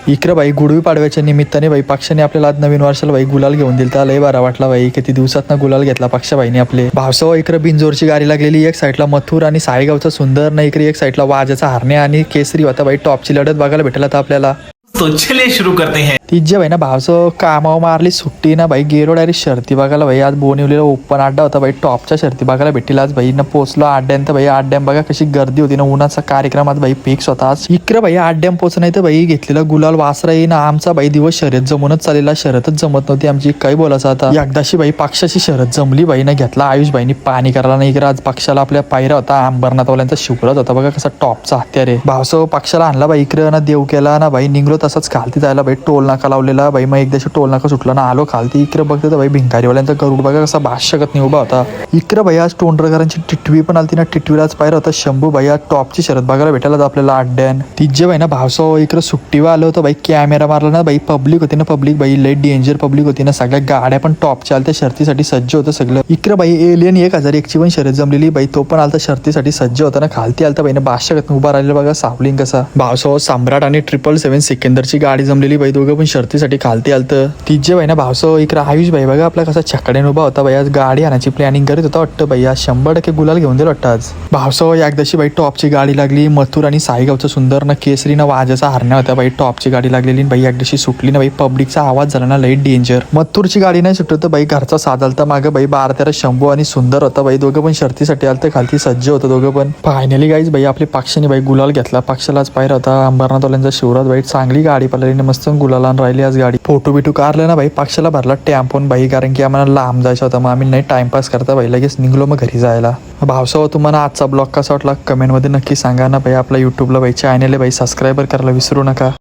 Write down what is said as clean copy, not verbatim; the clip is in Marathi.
इकडे बाई गुढी पाडव्याच्या निमित्ताने बाई पक्षाने आपल्याला आज नवीन वर्षाला बाई गुलाल घेऊन दिल. लय बरा वाटला बाई. किती दिवसात गुलाल घेतला पक्षाबाईने आपले. भावसव इकडे बिनजोरची गाडी लागलेली. एक साईडला मथुर आणि सायगावचा सुंदर ना इकडे एक साईडला वाजाचा हरणे आणि केसरी होता बाई. टॉपची लढत बघायला भेटला तर आपल्याला. तो चलिए शुरू करते हैं. तिजे भाई ना भावचं कामावर मारली सुट्टी ना भाई गेलो डायरेक्ट शर्ती बघायला भाई. आज बोनिवलेला ओपन अड्डा होता भाई. टॉपच्या शर्ती बघायला भेटतील आज भाई. ना पोचलो अड्ड्यात भाई. अड्ड्याम बघा कशी गर्दी होती ना. उन्हाचा कार्यक्रमात भाई फिक्स होता आज. इकडे भाई अड्ड्याम पोच नाही तर भाई घेतलेला गुलाल वासरा येईन. आमचा भाई दिवस शर्यत जमूनच चालेला. शर्यतच जमत नव्हती आमची. काय बोलायचं आता. एकदाशी भाई पक्षाची शर्यत जमली भाई ना. घेतला आयुष भाईनी पाणी करायला नाही. इकडे आज पक्षाला आपल्या पायरा होता. अंबरनाथवाल्यांचा शुक्रच होता बघा कसा टॉपचा हत्यार आहे. भावसव पक्षाला आणला भाई. इकडे ना देव केला ना भाई. निघलो तसंच खालती जायला भाई. टोल नाका लावलेला भाई. मग एकदाशी टोल नाका सुटला ना. आलो खालती. इकडे बघते तर भाई भिंगारीवाल्यांचा गरुड बघा कसा भाष्यगत नाही उभा होता. इकडे भाई आज तोंडरकरांची टिटवी पण आलती ना. टिटवीलाच पायरा होता शंभू भाई. आज टॉपची शर्यत बघायला भेटायला आपल्याला अड्ड्यान. तिजे भाई ना भावसव इकडे सुट्टीवर आलं होतं भाई. कॅमेरा मारला ना भाई. पब्लिक होती ना. पब्लिक भाई लई डेंजर पब्लिक होती ना. सगळ्या गाड्या पण टॉपच्या आलत्या. शर्तीसाठी सज्ज होतं सगळं. इकडे भाई एलियन 1001 ची पण शर्यत जमलेली भाई. तो पण आलता शर्तीसाठी सज्ज होता ना. खालती आलता भाई ना. भाष्यगत उभा राहिलेला बघा सावलिंग कसा. भावसव सम्राट आणि 777 सिकंदरची गाडी जमलेली भाई. दोघं पण शर्तीसाठी खालती आलतं. तिजे भाई ना भावसव इकडे आयुष भाई बघा आपला कसा छकड्याने उभा होता भाई. आज गाडी आणायची प्लॅनिंग करत होता वाटतं भाई. आज 100% गुलाल घेऊन दिला वाटतं आज. भावसव एकदाशी भाई टॉपची गाडी लागली. मथुर आणि साईगावचं सुंदर ना केसरी ना वाजाचा हरण्या होत्या भाई. टॉपची गाडी लागलेली भाई. एकदाशी सुटली ना भाई. पब्लिकचा आवाज झाला ना लई डेंजर. मथुरची गाडी नाही सुटत तर भाई घरचा साथ आलता मागं भाई. 12-13 शंभू आणि सुंदर होता भाई. दोघं पण शर्तीसाठी आलतं. खालती सज्ज होतं दोघं पण. फायनली गाईज भाई आपली पक्षाने भाई गुलाल घेतला. पक्षाला आज पाहिला होता अंबरनाथवाल्यांचा शिवराज भाई. चांगली गाडी पळाली मस्त गुलालान राहिली आज गाडी. फोटो बिटू काढलं ना भाई. पक्षाला भरला टॅम्पोन भाई. कारण की आम्हाला लांब जायचं होतं. मग आम्ही नाही टाइमपास करता भाई. लगेच निघलो मग घरी जायला. भावसव तुम्हाला आजचा ब्लॉग कसा वाटला कमेंटमध्ये नक्की सांगा ना भाई. आपला युट्यूबला भाई चॅनल आहे भाई. सबस्क्राईबर करायला विसरू नका.